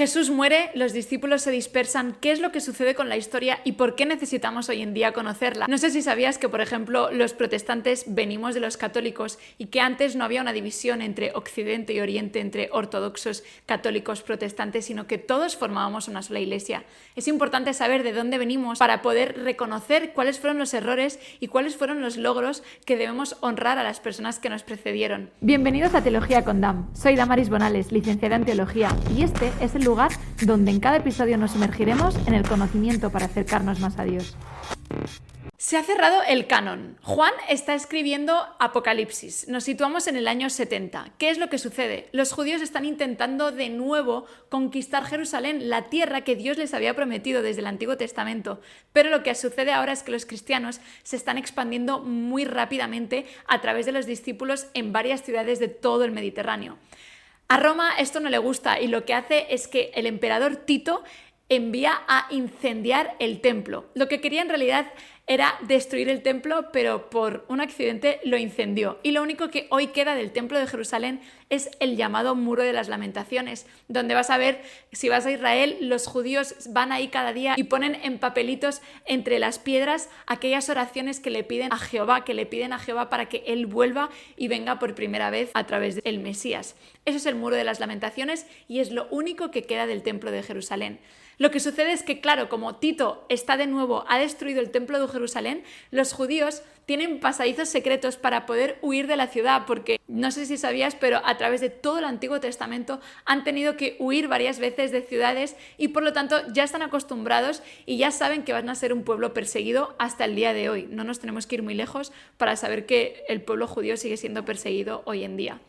Jesús muere, los discípulos se dispersan. ¿Qué es lo que sucede con la historia y por qué necesitamos hoy en día conocerla? No sé si sabías que, por ejemplo, los protestantes venimos de los católicos y que antes no había una división entre Occidente y Oriente, entre ortodoxos, católicos, protestantes, sino que todos formábamos una sola iglesia. Es importante saber de dónde venimos para poder reconocer cuáles fueron los errores y cuáles fueron los logros que debemos honrar a las personas que nos precedieron. Bienvenidos a Teología con Dam. Soy Damaris Bonales, licenciada en Teología, y este es el lugar donde en cada episodio nos sumergiremos en el conocimiento para acercarnos más a Dios. Se ha cerrado el canon. Juan está escribiendo Apocalipsis. Nos situamos en el año 70. ¿Qué es lo que sucede? Los judíos están intentando de nuevo conquistar Jerusalén, la tierra que Dios les había prometido desde el Antiguo Testamento. Pero lo que sucede ahora es que los cristianos se están expandiendo muy rápidamente a través de los discípulos en varias ciudades de todo el Mediterráneo. A Roma esto no le gusta y lo que hace es que el emperador Tito envía a incendiar el templo. Lo que quería en realidad era destruir el templo, pero por un accidente lo incendió. Y lo único que hoy queda del templo de Jerusalén es el llamado Muro de las Lamentaciones, donde vas a ver, si vas a Israel, los judíos van ahí cada día y ponen en papelitos entre las piedras aquellas oraciones que le piden a Jehová, para que Él vuelva y venga por primera vez a través del Mesías. Eso es el Muro de las Lamentaciones y es lo único que queda del templo de Jerusalén. Lo que sucede es que, claro, como Tito ha destruido el templo de Jerusalén, los judíos tienen pasadizos secretos para poder huir de la ciudad, porque no sé si sabías, pero a través de todo el Antiguo Testamento han tenido que huir varias veces de ciudades y por lo tanto ya están acostumbrados y ya saben que van a ser un pueblo perseguido hasta el día de hoy. No nos tenemos que ir muy lejos para saber que el pueblo judío sigue siendo perseguido hoy en día.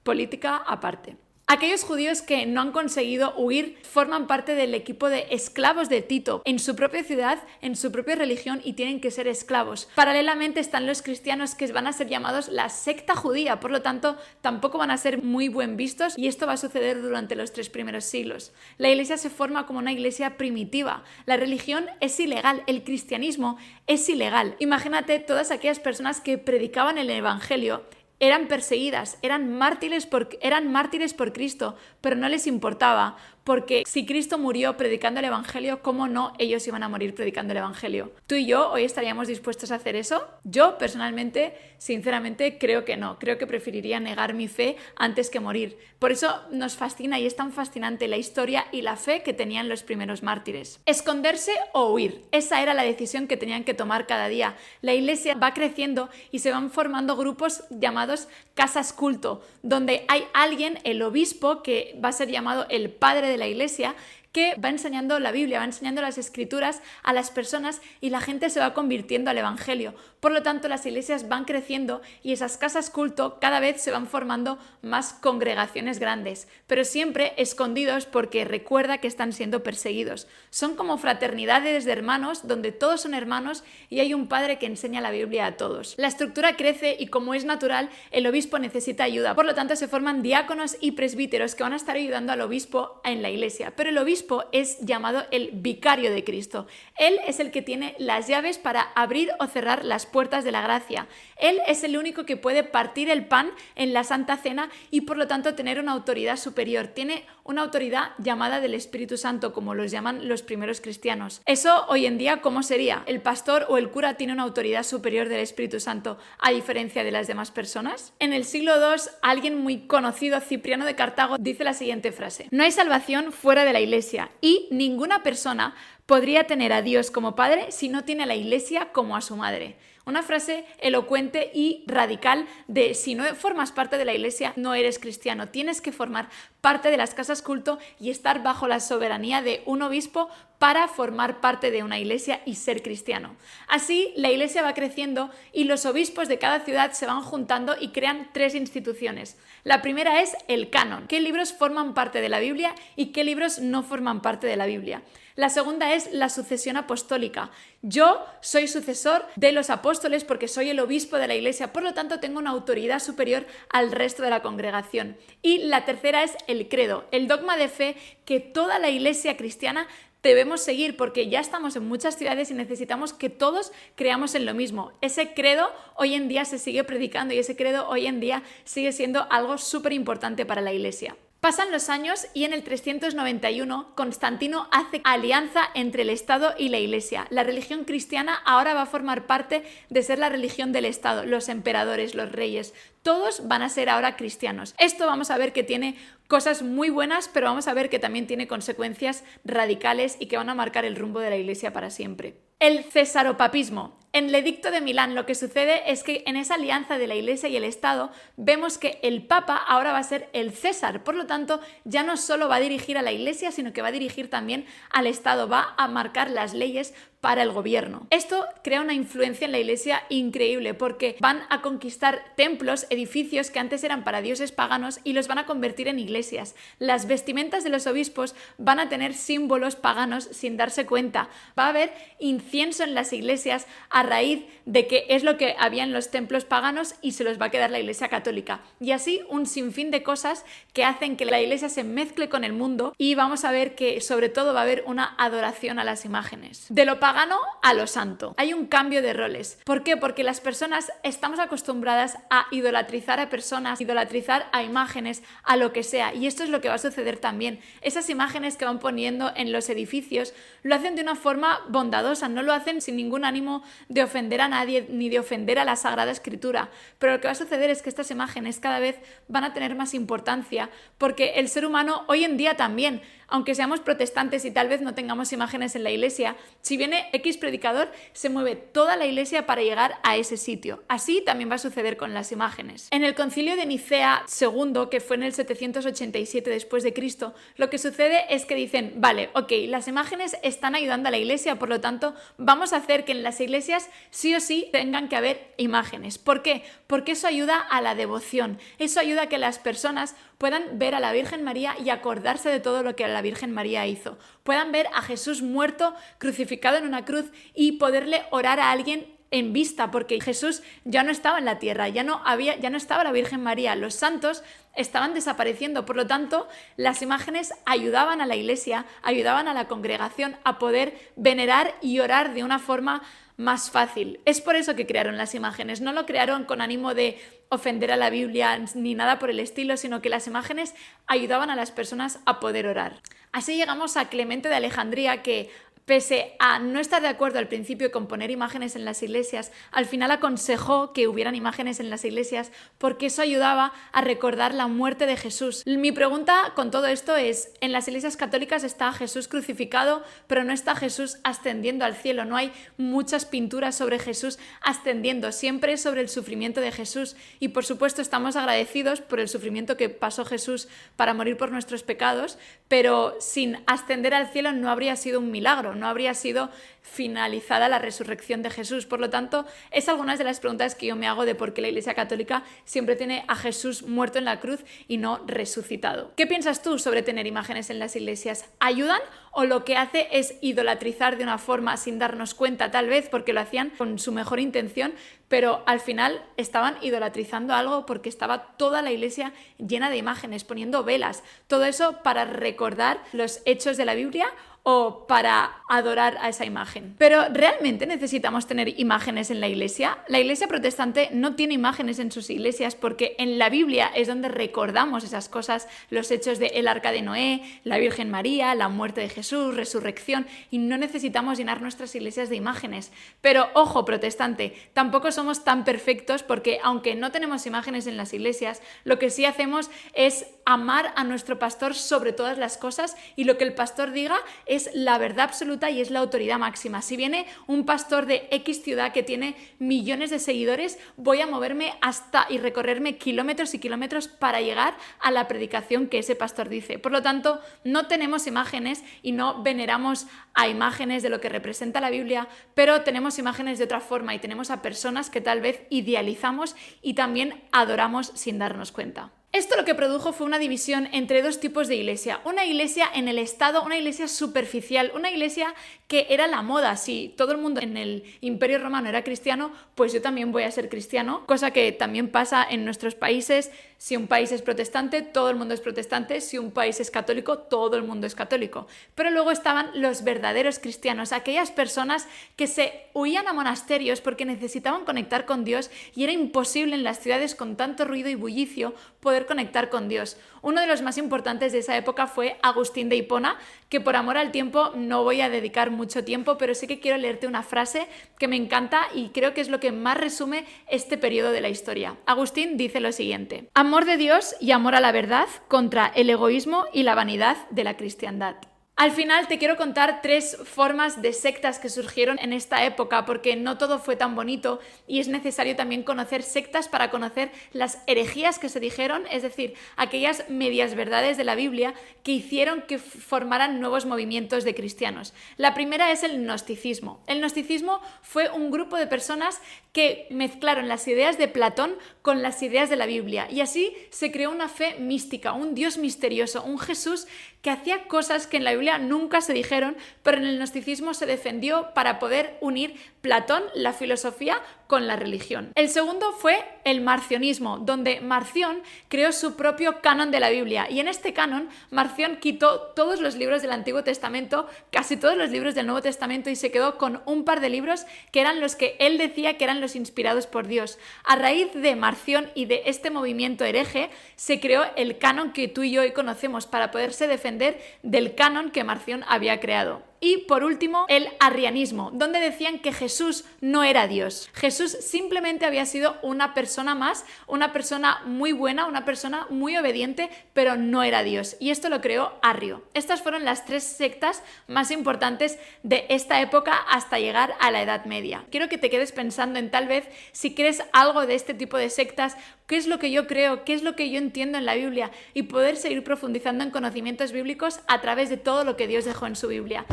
Política aparte. Aquellos judíos que no han conseguido huir forman parte del equipo de esclavos de Tito en su propia ciudad, en su propia religión y tienen que ser esclavos. Paralelamente están los cristianos que van a ser llamados la secta judía, por lo tanto tampoco van a ser muy buen vistos y esto va a suceder durante los 3 primeros siglos. La iglesia se forma como una iglesia primitiva. La religión es ilegal, el cristianismo es ilegal. Imagínate todas aquellas personas que predicaban el evangelio. Eran perseguidas, eran mártires por Cristo, pero no les importaba, porque si Cristo murió predicando el Evangelio, ¿cómo no ellos iban a morir predicando el Evangelio? ¿Tú y yo hoy estaríamos dispuestos a hacer eso? Yo, personalmente, sinceramente, creo que no. Creo que preferiría negar mi fe antes que morir. Por eso nos fascina y es tan fascinante la historia y la fe que tenían los primeros mártires. Esconderse o huir. Esa era la decisión que tenían que tomar cada día. La iglesia va creciendo y se van formando grupos llamados casas culto, donde hay alguien, el obispo, que va a ser llamado el padre de la iglesia, que va enseñando la Biblia, va enseñando las escrituras a las personas y la gente se va convirtiendo al evangelio. Por lo tanto, las iglesias van creciendo y esas casas culto cada vez se van formando más congregaciones grandes, pero siempre escondidos porque recuerda que están siendo perseguidos. Son como fraternidades de hermanos donde todos son hermanos y hay un padre que enseña la Biblia a todos. La estructura crece y, como es natural, el obispo necesita ayuda. Por lo tanto, se forman diáconos y presbíteros que van a estar ayudando al obispo en la iglesia, pero el obispo es llamado el vicario de Cristo. Él es el que tiene las llaves para abrir o cerrar las puertas de la gracia. Él es el único que puede partir el pan en la Santa Cena y por lo tanto tener una autoridad superior. Tiene una autoridad llamada del Espíritu Santo, como los llaman los primeros cristianos. Eso hoy en día, ¿cómo sería? ¿El pastor o el cura tiene una autoridad superior del Espíritu Santo a diferencia de las demás personas? En el siglo II, alguien muy conocido, Cipriano de Cartago, dice la siguiente frase: no hay salvación fuera de la iglesia y ninguna persona podría tener a Dios como padre si no tiene a la iglesia como a su madre. Una frase elocuente y radical de si no formas parte de la iglesia no eres cristiano, tienes que formar parte de las casas culto y estar bajo la soberanía de un obispo para formar parte de una iglesia y ser cristiano. Así la iglesia va creciendo y los obispos de cada ciudad se van juntando y crean 3 instituciones. La primera es el canon. ¿Qué libros forman parte de la Biblia y qué libros no forman parte de la Biblia? La segunda es la sucesión apostólica. Yo soy sucesor de los apóstoles porque soy el obispo de la iglesia, por lo tanto tengo una autoridad superior al resto de la congregación. Y la tercera es el credo, el dogma de fe que toda la iglesia cristiana debemos seguir, porque ya estamos en muchas ciudades y necesitamos que todos creamos en lo mismo. Ese credo hoy en día se sigue predicando y ese credo hoy en día sigue siendo algo súper importante para la iglesia. Pasan los años y en el 391 Constantino hace alianza entre el Estado y la Iglesia. La religión cristiana ahora va a formar parte de ser la religión del Estado. Los emperadores, los reyes, todos van a ser ahora cristianos. Esto vamos a ver que tiene cosas muy buenas, pero vamos a ver que también tiene consecuencias radicales y que van a marcar el rumbo de la Iglesia para siempre. El cesaropapismo. En el Edicto de Milán lo que sucede es que en esa alianza de la Iglesia y el Estado vemos que el Papa ahora va a ser el César, por lo tanto ya no solo va a dirigir a la Iglesia, sino que va a dirigir también al Estado, va a marcar las leyes para el gobierno. Esto crea una influencia en la Iglesia increíble porque van a conquistar templos, edificios que antes eran para dioses paganos y los van a convertir en iglesias. Las vestimentas de los obispos van a tener símbolos paganos sin darse cuenta. Va a haber incienso en las iglesias a raíz de que es lo que había en los templos paganos y se los va a quedar la Iglesia católica. Y así un sinfín de cosas que hacen que la Iglesia se mezcle con el mundo y vamos a ver que sobre todo va a haber una adoración a las imágenes. De lo pagano a lo santo. Hay un cambio de roles. ¿Por qué? Porque las personas estamos acostumbradas a idolatrizar a personas, idolatrizar a imágenes, a lo que sea. Y esto es lo que va a suceder también. Esas imágenes que van poniendo en los edificios lo hacen de una forma bondadosa, no lo hacen sin ningún ánimo de ofender a nadie ni de ofender a la Sagrada Escritura. Pero lo que va a suceder es que estas imágenes cada vez van a tener más importancia porque el ser humano hoy en día también, aunque seamos protestantes y tal vez no tengamos imágenes en la iglesia, si viene X predicador, se mueve toda la iglesia para llegar a ese sitio. Así también va a suceder con las imágenes. En el Concilio de Nicea II, que fue en el 787 después de Cristo, lo que sucede es que dicen, vale, ok, las imágenes están ayudando a la iglesia, por lo tanto, vamos a hacer que en las iglesias sí o sí tengan que haber imágenes. ¿Por qué? Porque eso ayuda a la devoción, eso ayuda a que las personas puedan ver a la Virgen María y acordarse de todo lo que la Virgen María hizo. Puedan ver a Jesús muerto, crucificado en una cruz y poderle orar a alguien en vista, porque Jesús ya no estaba en la tierra, ya no estaba la Virgen María, los santos estaban desapareciendo, por lo tanto, las imágenes ayudaban a la iglesia, ayudaban a la congregación a poder venerar y orar de una forma más fácil. Es por eso que crearon las imágenes, no lo crearon con ánimo de ofender a la Biblia ni nada por el estilo, sino que las imágenes ayudaban a las personas a poder orar. Así llegamos a Clemente de Alejandría, que pese a no estar de acuerdo al principio con poner imágenes en las iglesias, al final aconsejó que hubieran imágenes en las iglesias porque eso ayudaba a recordar la muerte de Jesús. Mi pregunta con todo esto es, en las iglesias católicas está Jesús crucificado, pero no está Jesús ascendiendo al cielo, no hay muchas pinturas sobre Jesús ascendiendo, siempre es sobre el sufrimiento de Jesús y por supuesto estamos agradecidos por el sufrimiento que pasó Jesús para morir por nuestros pecados, pero sin ascender al cielo no habría sido un milagro, no habría sido finalizada la resurrección de Jesús. Por lo tanto, es algunas de las preguntas que yo me hago de por qué la Iglesia Católica siempre tiene a Jesús muerto en la cruz y no resucitado. ¿Qué piensas tú sobre tener imágenes en las iglesias? ¿Ayudan o lo que hace es idolatrizar de una forma sin darnos cuenta, tal vez porque lo hacían con su mejor intención, pero al final estaban idolatrizando algo porque estaba toda la iglesia llena de imágenes, poniendo velas, todo eso para recordar los hechos de la Biblia o para adorar a esa imagen? Pero ¿realmente necesitamos tener imágenes en la iglesia? La iglesia protestante no tiene imágenes en sus iglesias porque en la Biblia es donde recordamos esas cosas, los hechos del Arca de Noé, la Virgen María, la muerte de Jesús, resurrección, y no necesitamos llenar nuestras iglesias de imágenes. Pero ojo, protestante, tampoco somos tan perfectos porque aunque no tenemos imágenes en las iglesias, lo que sí hacemos es amar a nuestro pastor sobre todas las cosas y lo que el pastor diga es la verdad absoluta y es la autoridad máxima. Si viene un pastor de X ciudad que tiene millones de seguidores, voy a moverme hasta y recorrerme kilómetros y kilómetros para llegar a la predicación que ese pastor dice. Por lo tanto, no tenemos imágenes y no veneramos a imágenes de lo que representa la Biblia, pero tenemos imágenes de otra forma y tenemos a personas que tal vez idealizamos y también adoramos sin darnos cuenta. Esto lo que produjo fue una división entre dos tipos de iglesia. Una iglesia en el Estado, una iglesia superficial, una iglesia que era la moda. Si todo el mundo en el Imperio Romano era cristiano, pues yo también voy a ser cristiano, cosa que también pasa en nuestros países. Si un país es protestante, todo el mundo es protestante. Si un país es católico, todo el mundo es católico. Pero luego estaban los verdaderos cristianos, aquellas personas que se huían a monasterios porque necesitaban conectar con Dios y era imposible en las ciudades con tanto ruido y bullicio poder conectar con Dios. Uno de los más importantes de esa época fue Agustín de Hipona, que por amor al tiempo no voy a dedicar mucho tiempo, pero sí que quiero leerte una frase que me encanta y creo que es lo que más resume este periodo de la historia. Agustín dice lo siguiente: amor de Dios y amor a la verdad contra el egoísmo y la vanidad de la cristiandad. Al final te quiero contar 3 formas de sectas que surgieron en esta época, porque no todo fue tan bonito y es necesario también conocer sectas para conocer las herejías que se dijeron, es decir, aquellas medias verdades de la Biblia que hicieron que formaran nuevos movimientos de cristianos. La primera es el gnosticismo. El gnosticismo fue un grupo de personas que mezclaron las ideas de Platón con las ideas de la Biblia y así se creó una fe mística, un Dios misterioso, un Jesús que hacía cosas que en la Biblia nunca se dijeron, pero en el gnosticismo se defendió para poder unir Platón, la filosofía, con la religión. El segundo fue el marcionismo, donde Marción creó su propio canon de la Biblia y en este canon Marción quitó todos los libros del Antiguo Testamento, casi todos los libros del Nuevo Testamento y se quedó con un par de libros que eran los que él decía que eran los inspirados por Dios. A raíz de Marción y de este movimiento hereje se creó el canon que tú y yo hoy conocemos para poderse defender del canon que Marción había creado. Y por último, el arrianismo, donde decían que Jesús no era Dios. Jesús simplemente había sido una persona más, una persona muy buena, una persona muy obediente, pero no era Dios. Y esto lo creó Arrio. Estas fueron las 3 sectas más importantes de esta época hasta llegar a la Edad Media. Quiero que te quedes pensando en tal vez si crees algo de este tipo de sectas, qué es lo que yo creo, qué es lo que yo entiendo en la Biblia y poder seguir profundizando en conocimientos bíblicos a través de todo lo que Dios dejó en su Biblia.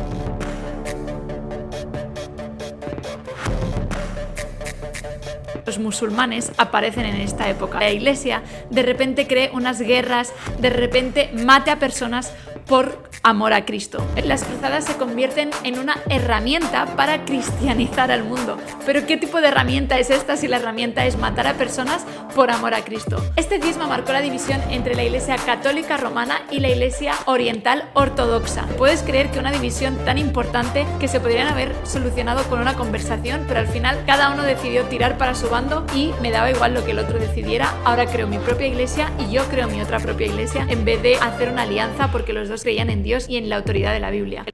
Los musulmanes aparecen en esta época. La iglesia de repente cree unas guerras, de repente mate a personas por amor a Cristo. Las cruzadas se convierten en una herramienta para cristianizar al mundo. Pero ¿qué tipo de herramienta es esta si la herramienta es matar a personas por amor a Cristo? Este cisma marcó la división entre la iglesia católica romana y la iglesia oriental ortodoxa. ¿Puedes creer que una división tan importante que se podrían haber solucionado con una conversación, pero al final cada uno decidió tirar para su bando y me daba igual lo que el otro decidiera? Ahora creo mi propia iglesia y yo creo mi otra propia iglesia en vez de hacer una alianza porque los dos creían en Dios y en la autoridad de la Biblia.